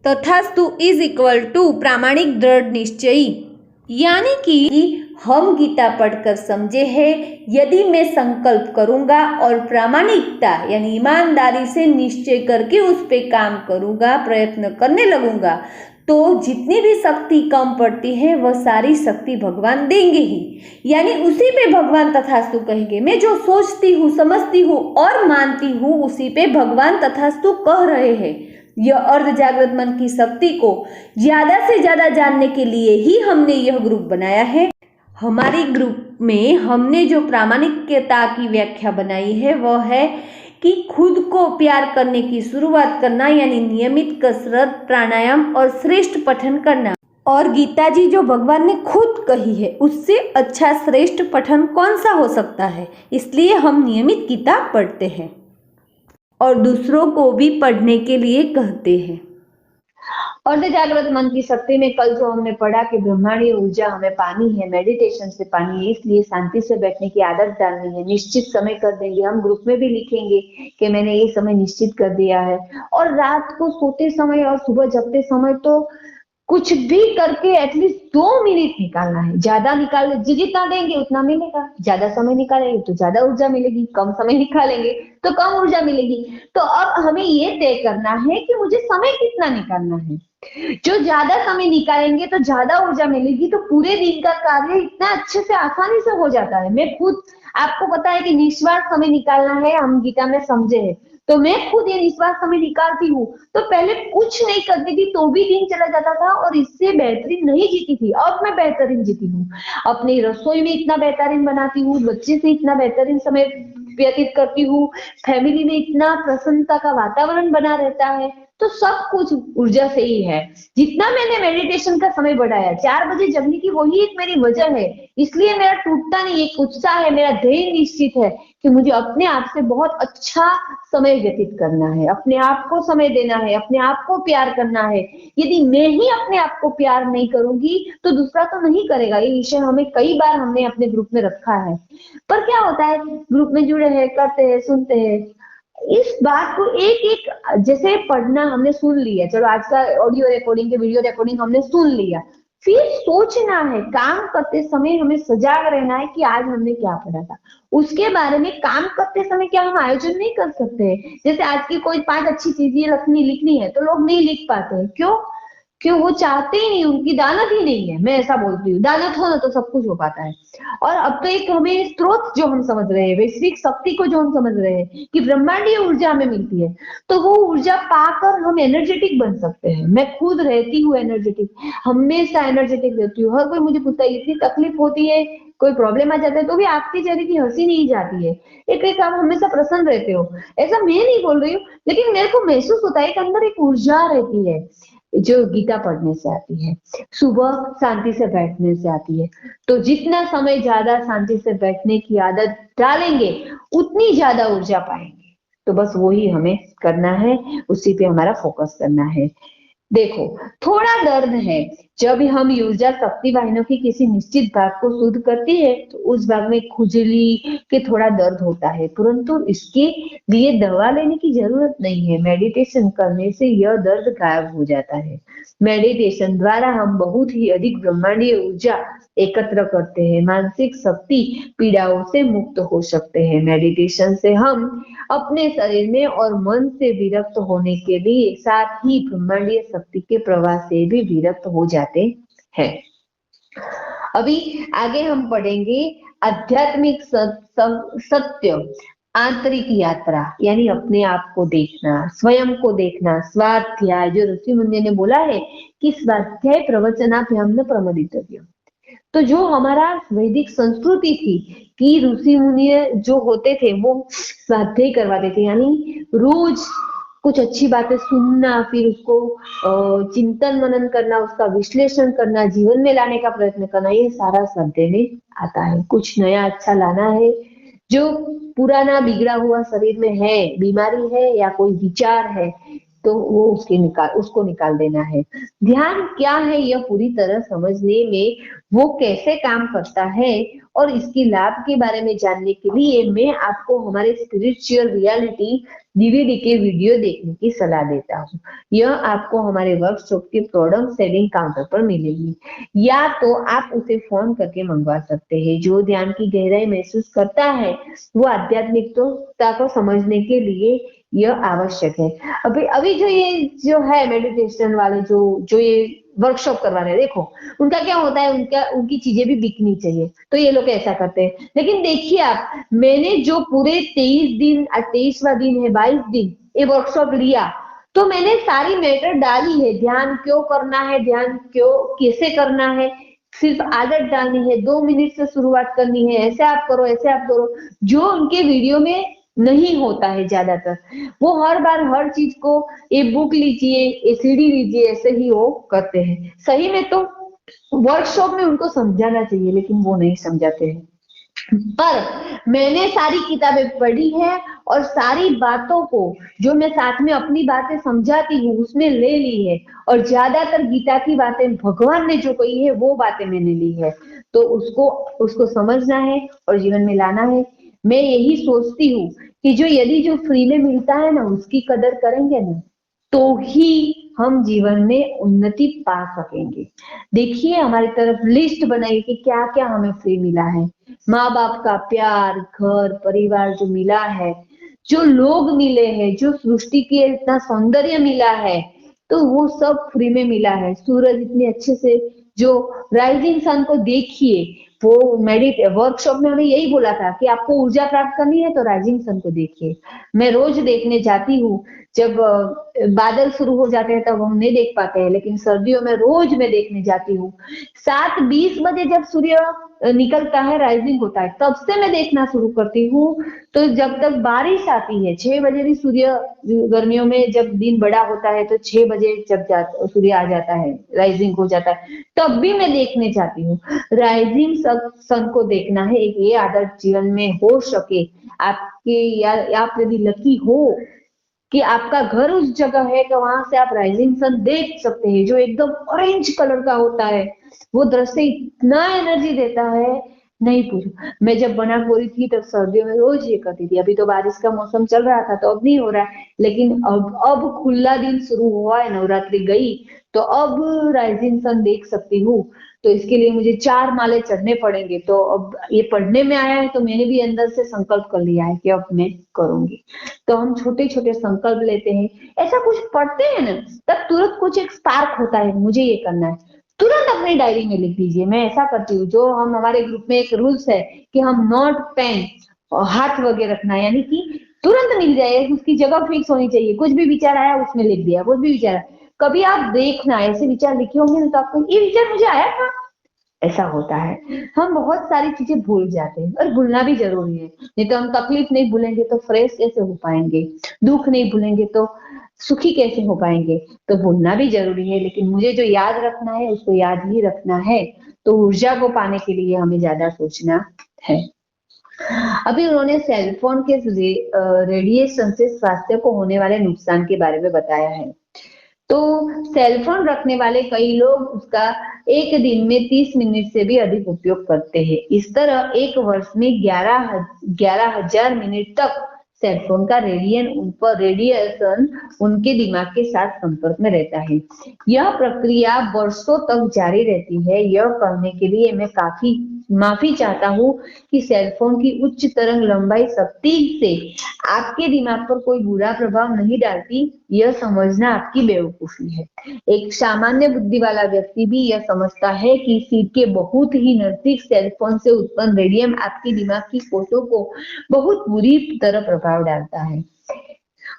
तथास्तु is equal to प्रामाणिक दृढ़ निश्चयी, यानी कि हम गीता पढ़कर समझे हैं, यदि मैं संकल्प करूंगा और प्रामाणिकता यानी ईमानदारी से निश्चय करके उस पे काम करूंगा, प्रयत्न करने लगूंगा, तो जितनी भी शक्ति कम पड़ती है वह सारी शक्ति भगवान देंगे ही, यानी उसी पे भगवान तथास्तु कहेंगे। मैं जो सोचती हूँ, समझती हूँ और मानती हूँ, उसी पे भगवान तथास्तु कह रहे हैं। यह अर्ध जागृत मन की शक्ति को ज्यादा से ज्यादा जानने के लिए ही हमने यह ग्रुप बनाया है। हमारे ग्रुप में हमने जो प्रामाणिकता की व्याख्या बनाई है वह है कि खुद को प्यार करने की शुरुआत करना, यानी नियमित कसरत, प्राणायाम और श्रेष्ठ पठन करना। और गीता जी जो भगवान ने खुद कही है, उससे अच्छा श्रेष्ठ पठन कौन सा हो सकता है। इसलिए हम नियमित गीता पढ़ते हैं और दूसरों को भी पढ़ने के लिए कहते हैं। अर्ध जागृत मन की शक्ति में कल जो हमने पढ़ा कि ब्रह्मांडीय ऊर्जा हमें पानी है, मेडिटेशन से पानी है, इसलिए शांति से बैठने की आदत डालनी है। निश्चित समय कर देंगे, हम ग्रुप में भी लिखेंगे कि मैंने ये समय निश्चित कर दिया है। और रात को सोते समय और सुबह जगते समय तो कुछ भी करके एटलीस्ट 2 मिनट निकालना है। ज्यादा निकाल, जितना देंगे उतना मिलेगा। ज्यादा समय निकालेंगे तो ज्यादा ऊर्जा मिलेगी, कम समय निकालेंगे तो कम ऊर्जा मिलेगी। तो अब हमें ये तय करना है कि मुझे समय कितना निकालना है। जो ज्यादा समय निकालेंगे तो ज्यादा ऊर्जा मिलेगी, तो पूरे दिन का कार्य इतना अच्छे से आसानी से हो जाता है। मैं खुद, आपको पता है कि निस्वार्थ समय निकालना है, हम गीता में समझे हैं, तो मैं खुद ये निस्वार्थ समय निकालती हूँ। तो पहले कुछ नहीं करती थी तो भी दिन चला जाता था और इससे बेहतरीन नहीं जीती थी। अब मैं बेहतरीन जीती हूँ, अपनी रसोई में इतना बेहतरीन बनाती हूँ, बच्चे से इतना बेहतरीन समय व्यतीत करती हूँ, फैमिली में इतना प्रसन्नता का वातावरण बना रहता है। तो सब कुछ ऊर्जा से ही है। जितना मैंने मेडिटेशन का समय बढ़ाया, 4 बजे जगने की वही एक मेरी वजह है। इसलिए मेरा टूटता नहीं, एक उत्साह है, मेरा ध्येय निश्चित है कि मुझे अपने आप से बहुत अच्छा समय व्यतीत करना है, अपने आप को समय देना है, अपने आप को प्यार करना है। यदि मैं ही अपने आप को प्यार नहीं करूंगी तो दूसरा तो नहीं करेगा। ये विषय हमें कई बार हमने अपने ग्रुप में रखा है। पर क्या होता है, ग्रुप में जुड़े हैं, करते हैं, सुनते हैं, इस बात को एक एक जैसे पढ़ना हमने सुन लिया, चलो आज का ऑडियो रिकॉर्डिंग के वीडियो रिकॉर्डिंग हमने सुन लिया, फिर सोचना है, काम करते समय हमें सजाग रहना है कि आज हमने क्या पढ़ा था। उसके बारे में काम करते समय क्या हम आयोजन नहीं कर सकते हैं? जैसे आज की कोई 5 अच्छी चीजें लिखनी है तो लोग नहीं लिख पाते हैं, क्यों? क्यों? वो चाहते ही नहीं, उनकी दानत ही नहीं है। मैं ऐसा बोलती हूँ, दानत हो ना तो सब कुछ हो पाता है। और अब तो एक हमें स्रोत जो हम समझ रहे हैं, वैश्विक शक्ति को जो हम समझ रहे हैं कि ब्रह्मांडीय ऊर्जा हमें मिलती है, तो वो ऊर्जा पाकर हम एनर्जेटिक बन सकते हैं। मैं खुद रहती हूँ एनर्जेटिक, हमेशा एनर्जेटिक रहती हूँ। हर कोई मुझे पूछता है, इतनी तकलीफ होती है, कोई प्रॉब्लम आ जाता है तो भी आपके चेहरे की हंसी नहीं जाती है, एक आप हमेशा प्रसन्न रहते हो। ऐसा मैं नहीं बोल रही हूँ, लेकिन मेरे को महसूस होता है कि अंदर एक ऊर्जा रहती है जो गीता पढ़ने से आती है, सुबह शांति से बैठने से आती है। तो जितना समय ज्यादा शांति से बैठने की आदत डालेंगे उतनी ज्यादा ऊर्जा पाएंगे। तो बस वही हमें करना है, उसी पे हमारा फोकस करना है। देखो, थोड़ा दर्द है जब हम ऊर्जा शक्ति वाहिनियों की किसी निश्चित भाग को शुद्ध करती है, तो उस भाग में खुजली के थोड़ा दर्द होता है, परंतु इसके लिए दवा लेने की जरूरत नहीं है। मेडिटेशन करने से यह दर्द गायब हो जाता है। मेडिटेशन द्वारा हम बहुत ही अधिक ब्रह्मांडीय ऊर्जा एकत्र करते हैं, मानसिक शक्ति पीड़ाओं से मुक्त हो सकते हैं। मेडिटेशन से हम अपने शरीर में और मन से विरक्त होने के लिए साथ ही ब्रह्मांडीय शक्ति के प्रवाह से भी विरक्त हो जाते हैं। अभी आगे हम पढ़ेंगे आध्यात्मिक सत्य, आंतरिक यात्रा, यानी अपने आप को देखना, स्वयं को देखना, स्वाध्याय। जो ऋषि मुनि ने बोला है कि स्वाध्याय प्रवचनाभ्याम न प्रमदितव्यम्। तो जो हमारा वैदिक संस्कृति थी कि ऋषि मुनि जो होते थे वो स्वाध्याय करवाते थे, यानी रोज कुछ अच्छी बातें सुनना, फिर उसको चिंतन मनन करना, उसका विश्लेषण करना, जीवन में लाने का प्रयत्न करना, ये सारा स्वाध्याय में आता है। कुछ नया अच्छा लाना है, जो पुराना बिगड़ा हुआ शरीर में है, बीमारी है या कोई विचार है, तो वो उसको निकाल देना है। ध्यान क्या है यह पूरी तरह समझने में, वो कैसे काम करता है और इसकी लाभ के बारे में जानने के लिए मैं आपको हमारे स्पिरिचुअल रियलिटी डीवीडी के वीडियो देखने की सलाह देता हूँ। यह आपको हमारे वर्कशॉप के प्रोडक्ट सेलिंग काउंटर पर मिलेगी, या तो आप उसे फोन करके मंगवा सकते हैं। जो ध्यान की गहराई महसूस करता है वो आध्यात्मिकता को समझने के लिए यह आवश्यक है। अभी अभी जो है मेडिटेशन वाले जो ये वर्कशॉप करवा रहे हैं, देखो उनका क्या होता है, उनकी चीजें भी बिकनी चाहिए, तो ये लोग ऐसा करते हैं। लेकिन देखिए आप, मैंने जो पूरे 23 दिन, 23वां दिन है, 22 दिन ये वर्कशॉप लिया, तो मैंने सारी मैटर डाली है। ध्यान क्यों करना है, ध्यान क्यों कैसे करना है, सिर्फ आदत डालनी है, 2 मिनट से शुरुआत करनी है, ऐसे आप करो, ऐसे आप करो, जो उनके वीडियो में नहीं होता है ज्यादातर। वो हर बार हर चीज को, ये बुक लीजिए, ये सीडी लीजिए, ऐसे ही वो करते हैं। सही में तो वर्कशॉप में उनको समझाना चाहिए, लेकिन वो नहीं समझाते हैं। पर मैंने सारी किताबें पढ़ी है और सारी बातों को जो मैं साथ में अपनी बातें समझाती हूँ उसमें ले ली है, और ज्यादातर गीता की बातें भगवान ने जो कही है वो बातें मैंने ली है। तो उसको उसको समझना है और जीवन में लाना है। मैं यही सोचती हूँ कि यदि जो फ्री में मिलता है ना, उसकी कदर करेंगे ना, तो ही हम जीवन में उन्नति पा सकेंगे। देखिए हमारी तरफ लिस्ट बनाइए कि क्या क्या हमें फ्री मिला है। माँ बाप का प्यार, घर परिवार जो मिला है, जो लोग मिले हैं, जो सृष्टि के इतना सौंदर्य मिला है, तो वो सब फ्री में मिला है। सूरज इतने अच्छे से, जो राइजिंग सन को देखिए, वो वर्कशॉप में हमें यही बोला था कि आपको ऊर्जा प्राप्त करनी है तो राइजिंग सन को देखिए। मैं रोज देखने जाती हूँ। जब बादल शुरू हो जाते हैं तब हम नहीं देख पाते हैं, लेकिन सर्दियों में रोज मैं देखने जाती हूँ। 7:20 बजे जब सूर्य निकलता है, राइजिंग होता है, तब से मैं देखना शुरू करती हूँ। तो जब तक बारिश आती है, 6 बजे भी सूर्य, गर्मियों में जब दिन बड़ा होता है तो 6 बजे जब सूर्य आ जाता है, राइजिंग हो जाता है, तब भी मैं देखने जाती हूँ। राइजिंग सन को देखना है। एक ये आदत जीवन में हो सके आपके, या आप यदि लकी हो कि आपका घर उस जगह है कि वहां से आप राइजिंग सन देख सकते हैं, जो एकदम ऑरेंज कलर का होता है, वो दृश्य इतना एनर्जी देता है, नहीं पूछो। मैं जब बना रही थी तब सर्दियों में रोज ये करती थी। अभी तो बारिश का मौसम चल रहा था तो अब नहीं हो रहा है, लेकिन अब खुला दिन शुरू हुआ है, नवरात्रि गई, तो अब राइजिंग सन देख सकती हूँ। तो इसके लिए मुझे 4 माले चढ़ने पड़ेंगे। तो अब ये पढ़ने में आया है तो मैंने भी अंदर से संकल्प कर लिया है कि अब मैं करूंगी। तो हम छोटे छोटे संकल्प लेते हैं, ऐसा कुछ पढ़ते हैं ना, तब तुरंत कुछ एक स्पार्क होता है, मुझे ये करना है, तुरंत अपनी डायरी में लिख दीजिए। मैं ऐसा करती हूँ। जो हम हमारे ग्रुप में एक रूल्स है कि हम नोट पेन और हाथ वगैरह रखना है, यानी कि तुरंत मिल जाए, उसकी जगह फिक्स होनी चाहिए। कुछ भी विचार आया उसमें लिख दिया, कुछ भी विचार आया। कभी आप देखना, ऐसे विचार लिखे होंगे ना, तो आपको ये विचार मुझे आया था, ऐसा होता है। हम बहुत सारी चीजें भूल जाते हैं, और भूलना भी जरूरी है। नहीं तो हम तकलीफ नहीं भूलेंगे तो फ्रेश कैसे हो पाएंगे, दुख नहीं भूलेंगे तो सुखी कैसे हो पाएंगे। तो भूलना भी जरूरी है, लेकिन मुझे जो याद रखना है उसको याद ही रखना है। तो ऊर्जा को पाने के लिए हमें ज्यादा सोचना है। अभी उन्होंने सेलफोन के रेडिएशन से स्वास्थ्य को होने वाले नुकसान के बारे में बताया है। तो सेलफोन रखने वाले कई लोग उसका एक दिन में 30 मिनट से भी अधिक उपयोग करते हैं। इस तरह एक वर्ष में 11,000 मिनट तक सेलफोन का रेडिएशन उनके दिमाग के साथ संपर्क में रहता है। यह प्रक्रिया वर्षों तक जारी रहती है। यह कहने के लिए मैं काफी माफी चाहता हूँ कि सेलफोन की उच्च तरंग लंबाई सख्ती से आपके दिमाग पर कोई बुरा प्रभाव नहीं डालती, यह समझना आपकी बेवकूफी है। एक सामान्य बुद्धि वाला व्यक्ति भी यह समझता है कि सिर के बहुत ही नजदीक सेलफोन से उत्पन्न रेडियम आपके दिमाग की कोशिकाओं को बहुत बुरी तरह प्रभाव डालता है।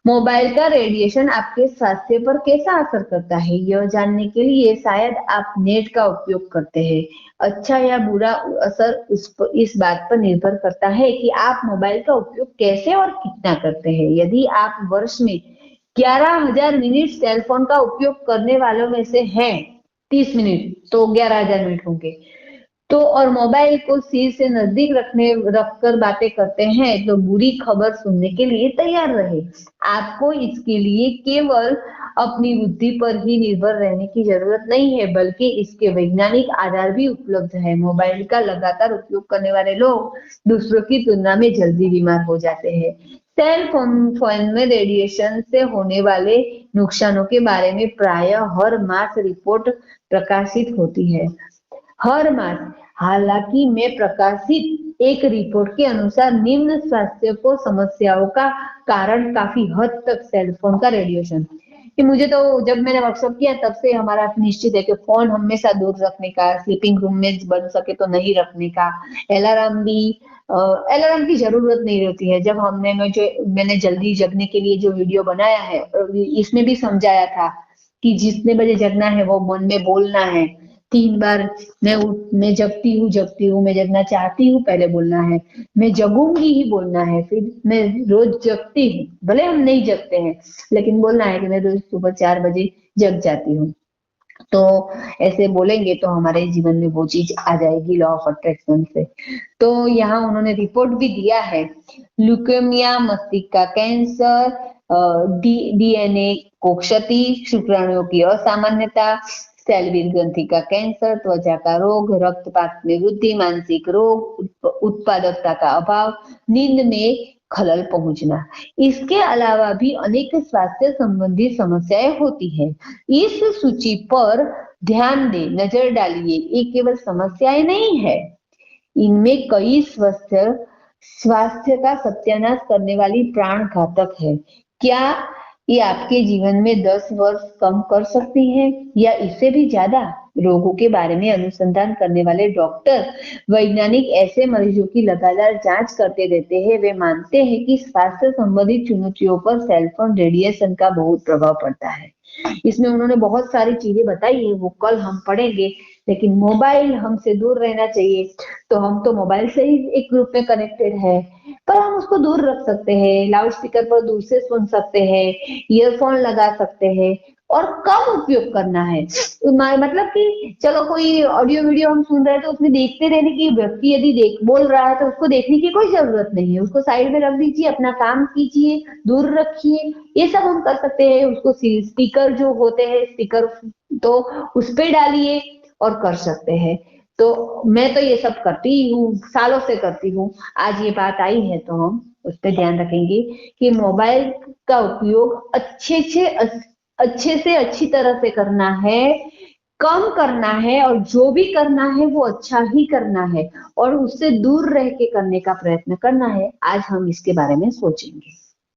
मोबाइल का रेडिएशन आपके स्वास्थ्य पर कैसा असर करता है, यह जानने के लिए शायद आप नेट का उपयोग करते हैं। अच्छा या बुरा असर इस बात पर निर्भर करता है कि आप मोबाइल का उपयोग कैसे और कितना करते हैं। यदि आप वर्ष में 11,000 मिनट सेलफोन का उपयोग करने वालों में से हैं, 30 मिनट तो 11,000 मिनट होंगे। तो और मोबाइल को सिर से नजदीक रखकर बातें करते हैं तो बुरी खबर सुनने के लिए तैयार रहे। आपको इसके लिए केवल अपनी बुद्धि पर ही निर्भर रहने की जरूरत नहीं है, बल्कि इसके वैज्ञानिक आधार भी उपलब्ध है। मोबाइल का लगातार उपयोग करने वाले लोग दूसरों की तुलना में जल्दी बीमार हो जाते हैं। सेल फोन में रेडिएशन से होने वाले नुकसानों के बारे में प्रायः हर मास रिपोर्ट प्रकाशित होती है। हर मास हालांकि में प्रकाशित एक रिपोर्ट के अनुसार निम्न स्वास्थ्य को समस्याओं का कारण काफी हद तक सेल फोन का रेडिएशन। कि मुझे तो जब मैंने वर्कशॉप किया तब से हमारा निश्चित है कि फोन हमेशा दूर रखने का, स्लीपिंग रूम में बन सके तो नहीं रखने का। अलार्म की जरूरत नहीं रहती है। जब मैंने जल्दी जगने के लिए जो वीडियो बनाया है इसमें भी समझाया था कि जितने बजे जगना है वो मन में बोलना है 3 बार। मैं जगती हूँ, मैं जगना चाहती हूँ, पहले बोलना है। मैं जगूंगी ही बोलना है, फिर मैं रोज जगती हूँ, भले हम नहीं जगते हैं लेकिन बोलना है कि मैं रोज सुबह 4 बजे जग जाती हूँ। तो ऐसे बोलेंगे तो हमारे जीवन में वो चीज आ जाएगी लॉ ऑफ अट्रैक्शन से। तो यहाँ उन्होंने रिपोर्ट भी दिया है, ल्यूकेमिया, मस्तिष्क का कैंसर, डीएनए को क्षति, शुक्राणुओं की असामान्यता, सैलवीर ग्रंथि का कैंसर, त्वचा का रोग, रक्तपात में वृद्धि, मानसिक रोग, उत्पादकता का अभाव, नींद में खलल पहुंचना। इसके अलावा भी अनेक स्वास्थ्य संबंधी समस्याएं होती है। इस सूची पर ध्यान दें, नजर डालिए। ये केवल समस्याएं नहीं है, इनमें कई स्वास्थ्य का सत्यानाश करने वाली प्राण घातक है। क्या ये आपके जीवन में 10 वर्ष कम कर सकती है या इससे भी ज्यादा? रोगों के बारे में अनुसंधान करने वाले डॉक्टर, वैज्ञानिक ऐसे मरीजों की लगातार जांच करते रहते हैं। वे मानते हैं कि स्वास्थ्य संबंधी चुनौतियों पर सेल फोन रेडिएशन का बहुत प्रभाव पड़ता है। इसमें उन्होंने बहुत सारी चीजें बताई है, वो कल हम पढ़ेंगे। लेकिन मोबाइल हमसे दूर रहना चाहिए, तो हम तो मोबाइल से ही एक ग्रुप में कनेक्टेड है, पर हम उसको दूर रख सकते हैं। लाउड स्पीकर पर दूर से सुन सकते हैं, ईयरफोन लगा सकते हैं और कम उपयोग करना है। मतलब कि चलो कोई ऑडियो वीडियो हम सुन रहे हैं तो उसमें देखते रहने की, व्यक्ति यदि बोल रहा है तो उसको देखने की कोई जरूरत नहीं है। उसको साइड में रख दीजिए, अपना काम कीजिए, दूर रखिए। ये सब हम कर सकते हैं। उसको स्पीकर जो होते हैं, स्पीकर तो उस पे डालिए और कर सकते हैं। तो मैं तो ये सब करती हूँ, सालों से करती हूँ। आज ये बात आई है तो हम उस पर ध्यान रखेंगे कि मोबाइल का उपयोग अच्छे से अच्छी तरह से करना है, कम करना है, और जो भी करना है वो अच्छा ही करना है और उससे दूर रह के करने का प्रयत्न करना है। आज हम इसके बारे में सोचेंगे।